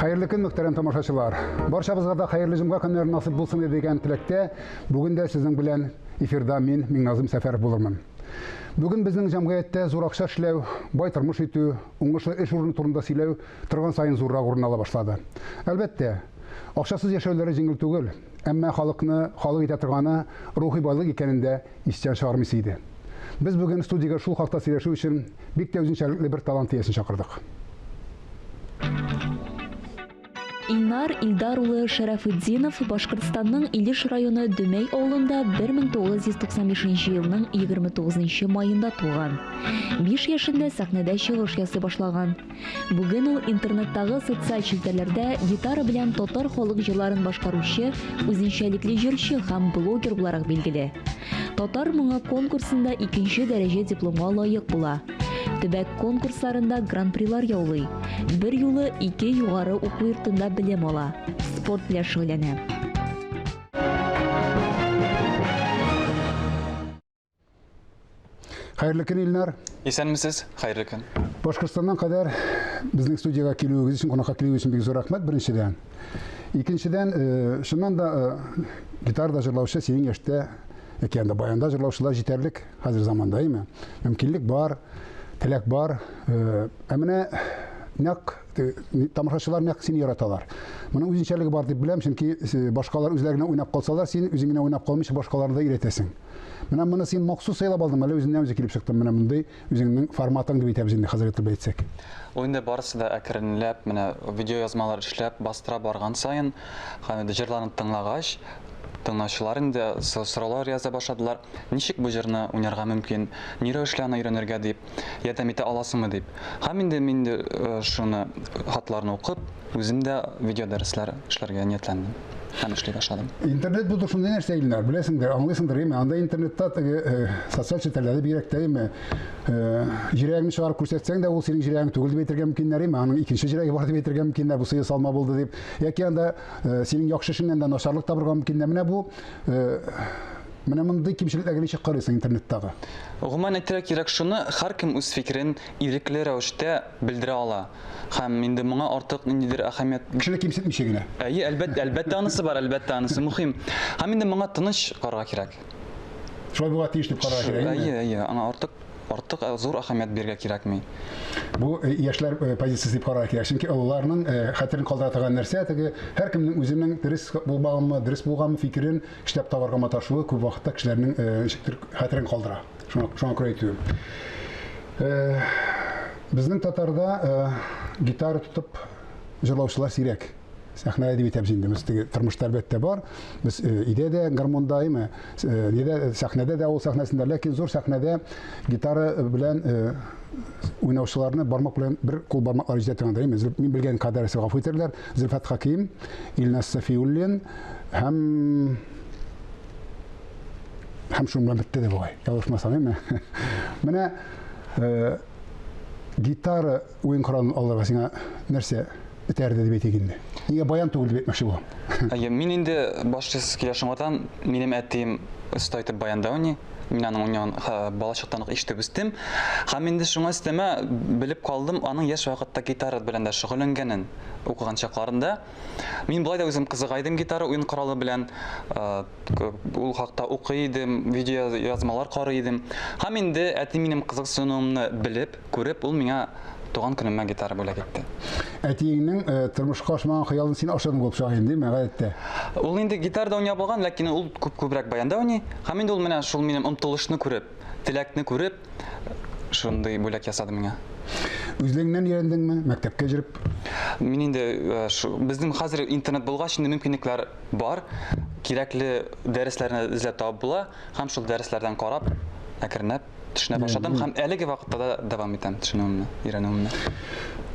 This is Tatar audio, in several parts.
Hayırlı gün muhterem tamaşaçılar. Barşabızga da hayırlı cumga günleri nasip bulsun деген tilekte bugün de sizin bilen efirda men Миңназым Сәфәров булырмын. Бүген безнең җәмгыятьтә зур акча эшләү, бай тормыш итү, уңышлы эш урыны турында сөйләү торган сайын зуррак урын ала башлады. Әлбәттә, акчасыз яшәүләре җиңел түгел, әмма халыкны халык итә торганы рухи байлык икәнен дә истән чыгармыйс иде. Без бүген студиягә шул хакта сөйләшү өчен бик тә үзенчәлекле бер талант иясен чакырдык. Илнар Илдар улы Шәрәфетдинов Башкортстанның Илеш районы Дөмәй авылында 1995 елның 29 майында туган. 5 яшендә сәхнәдә чыгыш ясый башлаган. Бүген ул интернеттагы социаль челтәрләрдә гитара белән татар халык җырларын башкаручы, үзенчәлекле җырчы һәм блогер буларак билгеле. Татар моңа конкурсында 2нче дәрәҗә дипломга лаек була. Төбәк конкурсларында гран-прилар яулый. Бер юлы 2 югары уку йортында белем ала. Спорт белән шөгыльләнә. Хайырлы көн, Илнар. Исәнмесез? Хайырлы көн. Башкортстаннан кадәр безнең студиягә килүегез өчен, кунакка килүегез өчен бик зур рәхмәт беренчедән. Икенчедән, шуннан да гитарда җырлаучы синең яшьтә икән дә баянда җырлаучылар җитәрлек хәзер заманда, әйме? Мөмкинлек бар. Теләк бар, әміне нәк тамашачылар нәк сені яраталар. Моның үзенчәлеге бар дип беләм, чөнки башкалар үзләренә уйнап калсалар, син үзеңне уйнап калмыйча башкаларны да өйрәтәсең. Менә моны син махсус сайлап алдың, әле үзеңнән үзе килеп чыктың, менә мондай үзеңнең форматың дип әйтәбез инде хәзер итеп әйтсәк. Oyunda барысы да әкренләп, менә видео язмалар эшләп, бастыра барган сайын, һәм җырларны тыңлагач, тыңлаучылар инде сораулар яза башладылар. Ничек бу җырны уйнарга мөмкин? Нирә эшләрне өйрәнергә дип, ярдәм итә аласыңмы дип. Һәм инде мин шуны хатларны укып, үзем дә видео дәресләр эшләргә ниятләндем. Һәм эшли башладым. Интернет бу шундый нәрсә, Илнар, беләсеңдер, аңлыйсыңдыр, әйме? Анда интернетта социаль челтәрләрдә бигрәк әйме? Җирәгеңне чыгарып күрсәтсәң дә, ул синең җирәгең түгел дип әйтергә мөмкиннәр, әйме? Аның икенче җирәге бар дип әйтергә мөмкиннәр, бу сыйы салма булды дип. Яки анда синең яхшы эшеңнән дә начарлык табырга мөмкиннәр. Менә бу менә мондый кимчелекләргә ничек карыйсың интернеттагы? Гомумән әйтергә кирәк шуны, һәркем үз фикерен ирекле рәвештә белдерә ала. Һәм инде моңа артык ниндидер әһәмият кешене кимсетмичә генә. Әлбәттә анысы бар, әлбәттә анысы мөһим. Һәм инде моңа тыныч карарга кирәк. Шулай була тиеш дип карарга кирәк. Аңа артык зур әһәмият бирергә кирәкми. Бу яшьләр позициясе дип карарга кирәк. Чөнки аларның хәтерен калдыра торган нәрсә, теге һәркемнең үзенең дөрес булмаганмы, дөрес булганмы фикерен эшләп табарга маташуы күп вакытта кешеләрнең хәтерен калдыра. Шуңа күрә әйтүем. Безнең татарда гитара тотып җырлаучылар сирәк. Сәхнәдә дип әйтәбез инде. Без тормышта әлбәттә бар. Без өйдә дә гармонда, әйме? Сәхнәдә дә ул сәхнәсендә, ләкин зур сәхнәдә гитара белән уйнаучыларны бармак белән бер кул бармаклар җитә торган, әйме? Мин белгән кадәрсе гафу итәрләр. Зөлфат Хаким, Илнас Сафиуллин һәм шуның белән бетте дә бугай. Ялгышмасам, әйме? Менә гитара уен коралын алырга сиңа нәрсә этәрде дип әйтегенде. Нигә баян түгел дип әйтмәкче булам? Мин инде башлыйсы киләшеңдән минем әтием оста итеп баянда уйный. Мин аның уйнаган балачактан ук ишетеп үстем. Һәм инде шуңа өстәмә белеп калдым, аның яшь вакытта гитара белән дә шөгыльләнгәнен укыган чакларында. Мин булай да үзем кызыгайдым гитара уен коралы белән. Ул хакта укый идем, видео язмалар карый идем. Һәм инде әти минем кызыксынуымны белеп, күреп, ул миңа туган көнемә гитара бүләк итте. Әтиеңнең тормышка ашмаган хыялын син ашадың булып чыга инде, мәгадәттә. Ул инде гитарда уйнап алган, ләкин ул күбрәк баянда уйный. Һәм инде ул менә шул минем омтылышны күреп, теләкне күреп, шундый бүләк ясады миңа. Үзлегеңнән өйрәндеңме? Мәктәпкә җиреп? Мин инде безнең хәзер интернет булгач инде мөмкинлекләр бар. Кирәкле дәресләрне эзләп табып була, һәм шул дәресләрдән карап, әкренләп төшенә башладым һәм әлеге вакытта да дәвам итәм төшенүемне, өйрәнүемне.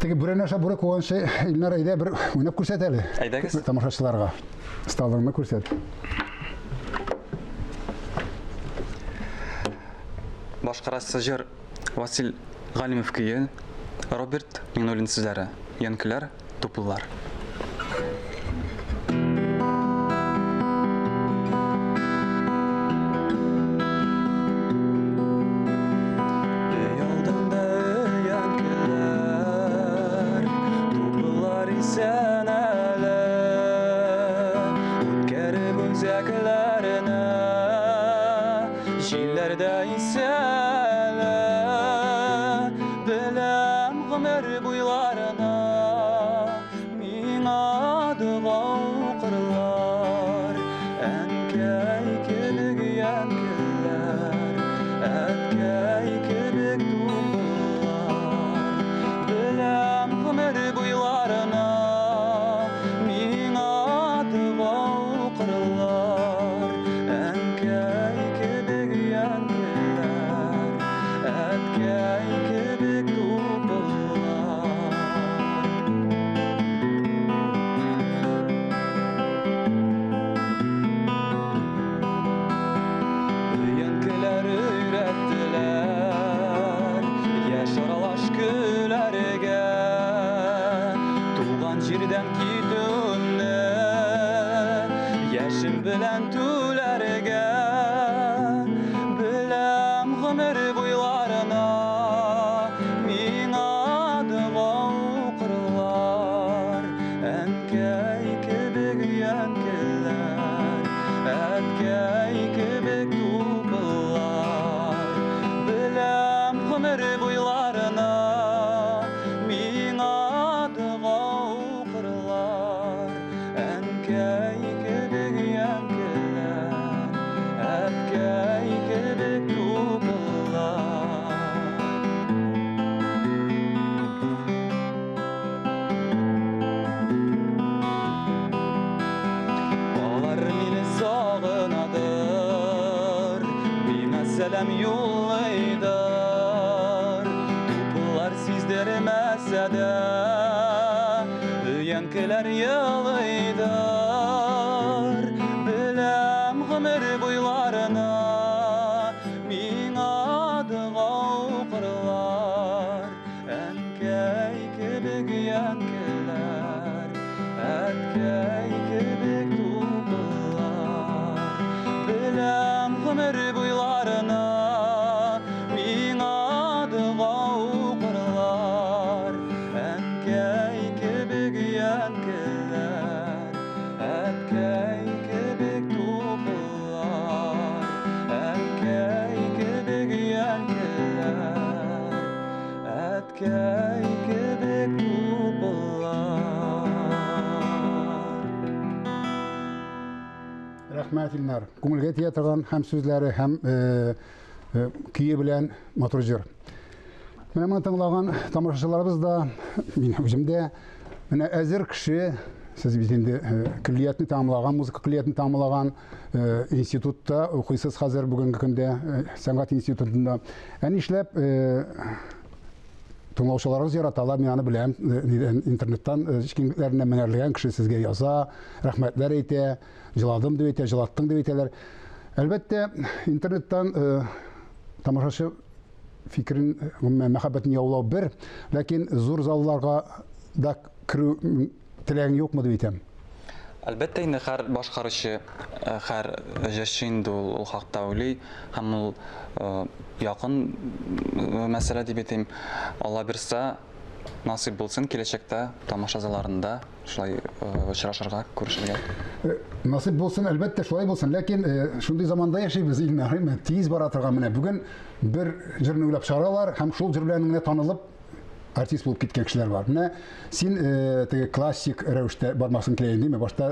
Теге бүрәнә аша бүрек куганчы, Илнар, әйдә бер уйнап күрсәт әле. Әйдәгез. Тамашачыларга. Сталыңны күрсәт. Башкарасы җыр Васил Галимов көе, Роберт Миңнуллин сүзләре, янкеләр, тупыллар. Sen ишекlerine Jillerde isele Bilem gımır buylarına Min adığa uqırlar Enkey kibig yankiller Etkey kibig tuğullar Bilem gımır buylarına Min adığa uqırlar Enkey kibig yankiller Etkey kibig tuğullar Yankiler ürettiler Yaş aralaş gülerge Tuğan jirden gidinne Yaşım bilen tülerge Bilem gımır buylarına Min adığa uqırlar Enkey kibig yankiller Etkey kibig tuğullar Bilem gımır buylarına Min adığa uqırlar Enkey kibig yankiller Etkey kibig tuğullar Olar meni sağınadır Bilmezselem yollaydır Tupullar sizdirmezse de Yankiler yağlaydır Bilem gımır buylarına Min adığa uqırlar Enkey kibig yankiler Etkey kibig tuğullar Bilem gımır buylarına Min adığa uqırlar Enkey kibig yankiler Etkey kibig tuğullar Enkey kibig yankiler Etkey kibig tuğullar Rahmet İlnar. Күңелгә тия торган һәм сүзләре һәм көе белән матур җыр. Менә моны тыңлаган тамашачыларыбыз да, мин үзем дә менә әзер кеше, сез бит инде киллиятны тәмамлаган, музыка киллиятны тәмамлаган институтта укыйсыз хәзер бүгенге көндә сәнгать институтында. Әни эшләп тыңлаучыларыбыз яраталар, мин аны беләм, интернеттан киңлекләренә менәрлегән кеше сезгә яза, рәхмәтләр әйтә, җыладым дип әйтә, җылаттың дип әйтәләр. Әлбәттә, интернеттан тамашачы фикерен, мәхәббәтен яулау бер, ләкин зур залларга да керү теләгең юкмы дип әйтәм. Әлбәттә инде һәр башкаручы, һәр җырчы ул хакта уйлый һәм ул якын мәсьәлә дип әйтәм. Алла бирсә, насыйп булсын киләчәктә тамаша залларында шулай очрашырга, күрешергә. Насыйп булсын, әлбәттә шулай булсын, ләкин шундый заманда яшәйбез, Илнар, тиз бара торган менә бүген бер җырны уйлап чыгаралар һәм шул җыр белән генә танылып артист булып киткән кешеләр бар. Менә син теге классик рәвештә бармасын киләйин диме? Башта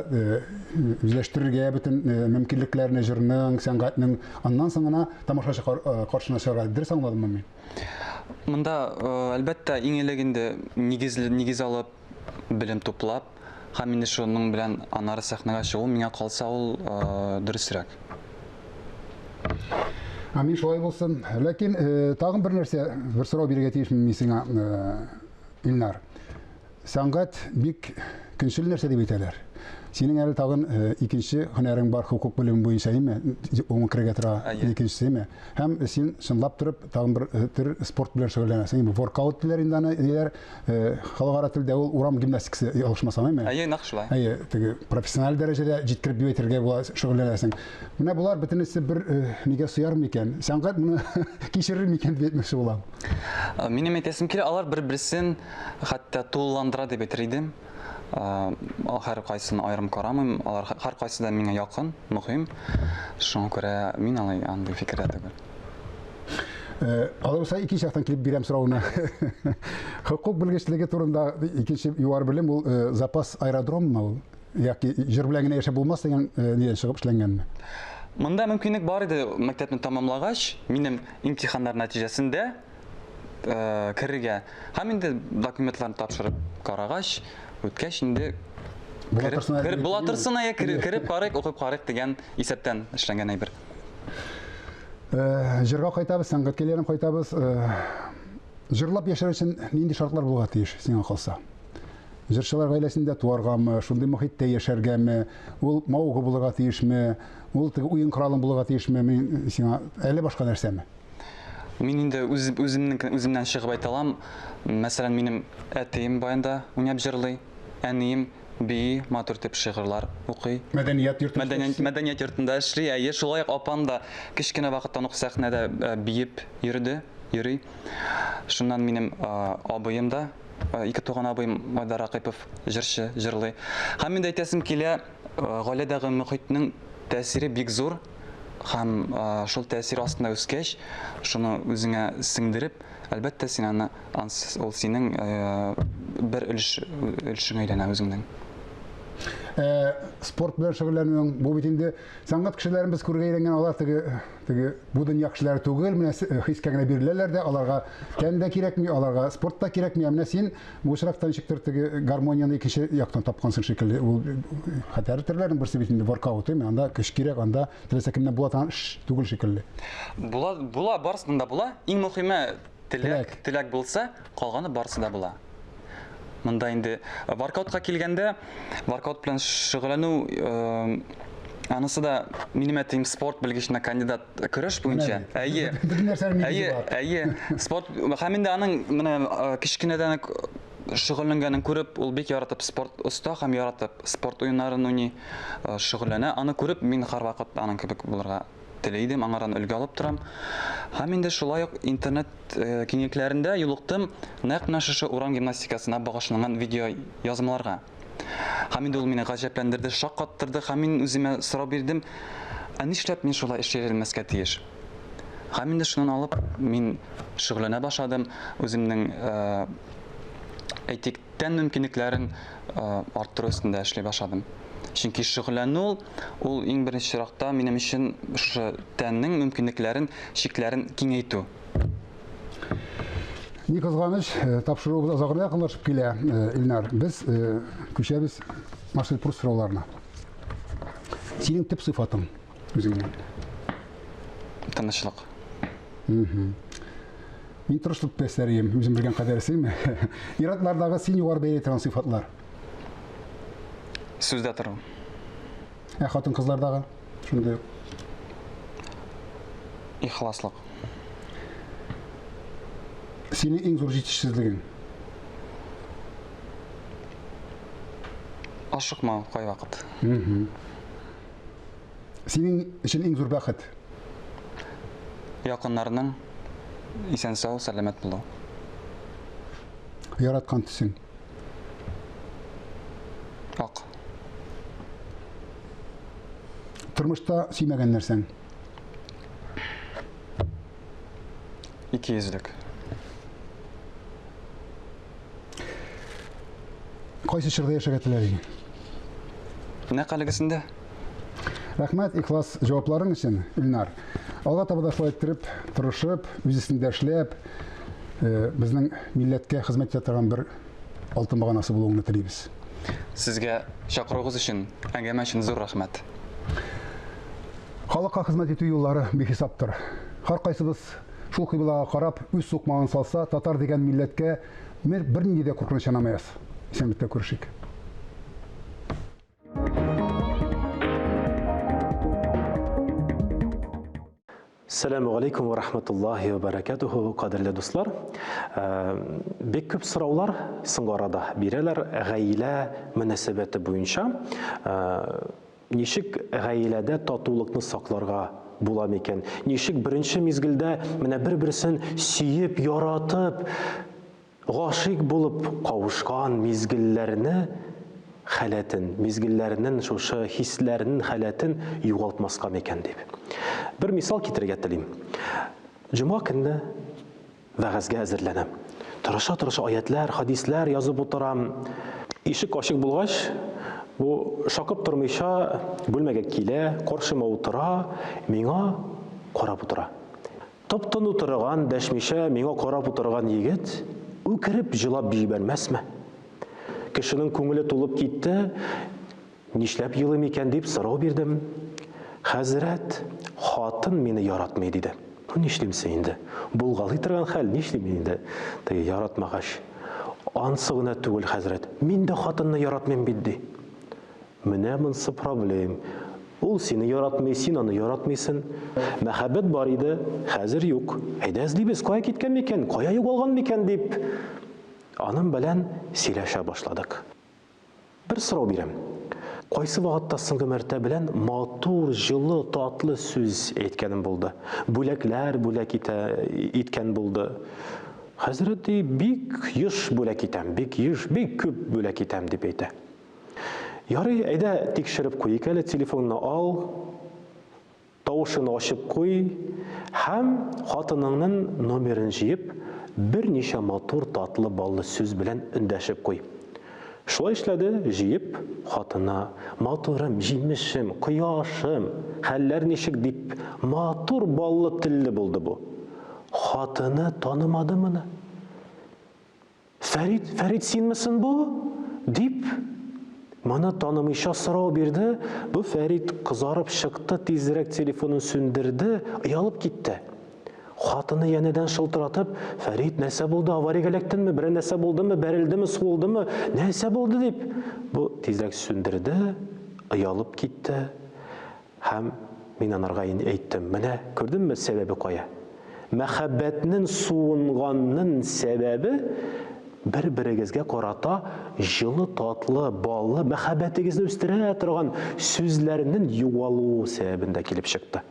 үзләштерергә бөтен мөмкинлекләрне җырның, сәнгатьнең, аннан соң гына тамашачы каршына чыгарга. Дөрес аңладыммы мин? Монда әлбәттә иң элегендә нигез алып, белем туплап, һәм инде шуның белән аннары сәхнәгә чыгу миңа калса ул дөресрәк. Амин шулай булсын. Ләкин тагын бер нәрсә, бер сорау бирергә тиешмен мин сиңа, Илнар. Сәнгать бик көнчел нәрсә дип әйтәләр. Синең әле тагын икенче һөнәрең бар, хукук белеме буенча име? Уң кирәгә тора икенчесе име? Һәм син чынлап торып тагын бер төр спорт белән шөгыльләнәсең. Воркаут диләр инде аны, диләр, халыкара телдә ул урам гимнастикасы ялгышмасам име? Әйе, нәкъ шулай. Әйе, теге профессиональ дәрәҗәдә җиткереп битергә була шөгыльләнәсең. Менә булар бөтенесе бер нигә суяр микән? Сәнгать моны кичерер микән дип әйтмәкче булам. Минем әйтәсем килә, алар бер-берсен хәтта тулыландыра дип әйтер идем. Һәр кайсын аерым карамыйм, алар һәр кайсы да миңа якын, мөһим. Шуңа күрә мин алай андый фикердә түгел. Алайса икенче яктан килеп бирәм сорауына. Хукук белгечлеге турында икенче югары белем ул запас аэродроммы ул? Яки җир белән генә яшәп булмас дигән нидән чыгып эшләнгәнме? Монда мөмкинлек бар иде мәктәпне тамамлагач, минем имтиханнар нәтиҗәсендә керергә. Һәм инде документларны тапшырып карагач, үткәч инде булатырсына кереп карыйк, укып карыйк дигән исәптән эшләнгән әйбер. Җырга кайтабыз, сәнгатькәләрен кайтабыз. Җырлап яшәр өчен нинди шартлар булырга тиеш сиңа калса? Җырчылар гаиләсендә туаргамы, шундый мөхиттә яшәргәме, ул маугы булырга тиешме, ул уен коралын булырга тиешме, мин сиңа әле башка нәрсәме? Мин инде үземнән чыгып әйтә алам. Мәсәлән, минем әтием баянда уйнап җырлый, әнием бии, матур итеп шигырьләр укый. Мәдәният Йортында эшли, әйе, шулай ук апам да кечкенә вакыттан ук сәхнәдә биеп йөри. Шуннан минем абыем да, ике туган абыем Айдар Акыпов җырчы, җырлый. Һәм инде әйтәсем килә, гаиләдәге мөхитнең тәэсире бик зур. Һәм шул тәэсир астында үскәч, шуны үзеңә сеңдереп, әлбәттә син аны ул синең бер өлешең әйләнә үзеңнең. Спорт белән шөгыльләнүең, бу бит инде сәнгать кешеләрен без күргә өйрәнгән, алар теге бу дөнья кешеләре түгел, менә хискә генә биреләләр дә, аларга тән дә кирәкми, аларга спорт та кирәкми. Менә син бу очракта ничектер теге гармонияны икенче яктан тапкансың шикелле. Ул хәтәр төрләрнең берсе бит инде воркаут, анда көч кирәк, анда теләсә кемнән була торган эш түгел шикелле. Була, барысында була. Иң мөһиме теләк булса, калганы барысы да була. Монда инде воркаутка килгәндә, воркаут белән шөгыльләнү, анысы да минем әтием спорт белгеченә кандидат көрәш буенча. Әйе, спорт һәм инде аның менә кичкенәдән шөгыльләнгәнен күреп, ул бик яратып спорт оста һәм яратып спорт уеннарын уйный, шөгыльләнә. Аны күреп, мин һәрвакыт аның кебек булырга теләйдем, аңардан өлгә алып торам. Һәм инде шулай ук интернет киңлекләрендә юлыктым нәкъ менә шушы урам гимнастикасына багышланган видео язмаларга. Һәм инде ул мине гаҗәпләндерде, шаккаттырды, һәм мин үземә сорау бирдем, нишләп мин шулай эшләмәскә тиеш? Һәм инде шуннан алып мин шөгыльләнә башладым, үземнең әйтик тән мөмкинлекләрен арттыру өстендә эшли башладым. Чөнки шөгыльләнү ул иң беренче чиратта минем өчен шу тәннең мөмкинлекләрен, чикләрен киңәйтү. Ни кызганыч, тапшыруыбыз азагына якынлашып килә, Илнар. Без күчәбез Марсель Пруст сорауларына. Синең төп сыйфатың үзеңнең? Тынычлык. Мин тырышлык пәсләрем, үзем белгән кадәрсеме? Иратлардагы син югары бәяләй торган сыйфатлар. Сүздә тору. Хатын-кызлардагы шундый. Ихласлык. Синең иң зур җитешсезлегең? Ашыкмау кай вакыт. Синең өчен иң зур бәхет? Якыннарның исән сау, сәламәт булу. Яраткан төсең? Ак. Тормышта сөймәгән нәрсәң? Икейөзлек. Кайсы чорда яшәргә теләйсең? Нәкъ әлегесендә. Рәхмәт ихлас җавапларың өчен, Илнар. Алга таба да шулай иттереп, тырышып, үз исендә эшләп, безнең милләткә хезмәт итә торган бер алтын баганасы булуыңны телибез. Сезгә чакыруыгыз өчен, әңгәмә өчен зур рәхмәт. Халыкка хезмәт итү юллары бихисаптыр. Һәркайсыбыз шул кыйблага карап, үз сукмагын салса, татар дигән милләткә бернинди дә куркыныч янамаяс. Исәнлектә күрешик. Assalamu alaikum wa rahmatullahi wa barakatuhu, qadrli dostlar. Бик күп сораулар соңгы арада бирәләр гаилә мөнәсәбәте буенча. Ничек гаиләдә татулыкны сакларга була микән? Ничек беренче мизгелдә менә бер-берсен сөеп, яратып, гашыйк булып кавышкан мизгелләрне хәләтен, мизгелләренең шушы хисләренең хәләтен югалтмаска микән дип. Бер мисал китерергә телим. Җома көнне вәгазьгә әзерләнәм. Тырыша-тырыша аятлар, хадислар язып утырам. Ишек ачык булгач, бу шакып тормыйча бүлмәгә килә, каршыма утыра, миңа карап утыра. Топтын утырган, дәшмичә миңа карап утырган егет үкереп җылап җибәрмәсме? Кешенең күңеле тулып китте, нишләп елым икән дип сорау бирдем. Хәзрәт, хатын мине яратмый диде. Нишлимсең инде? Булгалый торган хәл, нишлим инде? Теге яратмагач. Ансы гына түгел, хәзрәт. Мин дә хатынны яратмыйм бит ди. Менә монсы проблем. Ул сине яратмый, син аны яратмыйсың. Мәхәббәт бар иде, хәзер юк. Әйдә эзлибез, кая киткән микән, кая югалган микән дип. Аның белән сөйләшә башладык. Бер сорау бирәм. Кайсы вакытта соңгы мәртәбә белән матур, җылы, татлы сүз әйткәнем булды. Бүләкләр бүләк иткән булды. Хәзрәт бик еш бүләк итәм, бик еш, бик күп бүләк итәм дип әйтә. Ярый, әйдә тикшереп куйык әле, телефонны ал, тавышын ачып куй, һәм хатыныңның номерын җыеп, берничә матур, татлы, баллы сүз белән өндәшеп куй. Шулай эшләде, җыеп, хатына матурым, җимешем, кояшым, хәлләр ничек дип, матур, баллы телле булды бу. Хатыны танымады моны. Фәрит синмесең бу? Дип, моны танымыйча сорау бирде. Бу Фәрит кызарып чыкты, тизрәк телефонын сүндерде, оялып китте. Хатыны янәдән шылтыратып, Фәрит, нәрсә булды, авария эләктеңме, бер нәрсә булдымы, бәрелдеме, суылдымы, нәрсә булды дип. Бу тизрәк сүндерде, оялып китте. Һәм мин анарга әйттем, менә күрдеңме сәбәбе кая? Мәхәббәтнең суынганның сәбәбе бер-берегезгә карата җылы, татлы, баллы мәхәббәтегезне үстерә торган сүзләрнең югалуы сәбәбендә килеп чыкты.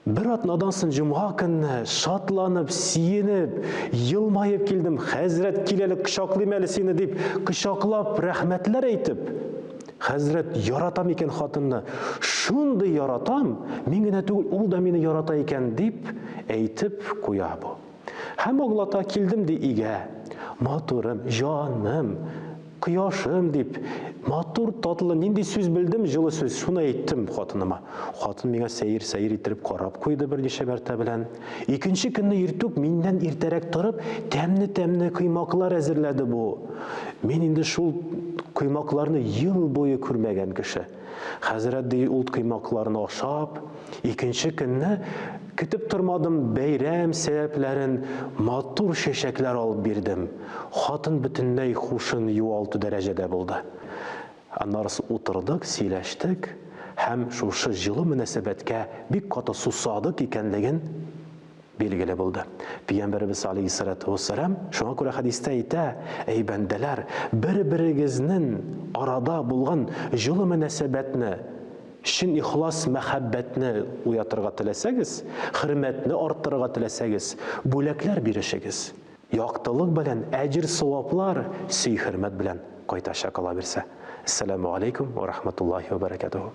Бер атнадан соң җомга көнне шатланып, сөенеп, елмаеп килдем. Хәзрәт киләле кочаклыйм әле сине дип, кочаклап рәхмәтләр әйтеп. Хәзрәт яратам икән хатынны. Шундый яратам, мин генә түгел, ул да мине ярата икән дип әйтеп куя бу. Һәм аңлата килдем ди игә. Матурым, җаным, кояшым дип, матур, татлы, нинди сүз белдем, җылы сүз, шуны әйттем хатыныма. Хатын миңа сәйер иттереп карап куйды берничә мәртәбә белән. Икенче көнне иртүк миннән иртәрәк торып, тәмне кыймаклар әзерләде бу. Мин инде шул кыймакларны ел буе күрмәгән кеше. Хәзрәт ди ул кыймакларны ашап, икенче көнне көтеп тормадым бәйрәм сәбәпләрен, матур чәчәкләр алып бирдем. Хатын бөтенләй хушын юалту дәрәҗәдә булды. Аннары утырдык, сөйләштек һәм шушы җылы мөнәсәбәткә бик каты сусадык икәнлеген билгеле булды. Пәйгамбәрбез алейһиссалату вассалам шуңа күрә хадистә әйтә: "Әй бәндәләр, бер-берегезнең арада булган җылы мөнәсәбәтне, шин ихлас мәхәббәтне уятырга теләсәгез, хөрмәтне арттырырга теләсәгез, бүләкләр бирешегез. Яктылык белән, әҗр саваплар сөй хөрмәт белән кайтачак ала бирсә." Ассаламу алейкум ва рахматуллахи ва баракатуху.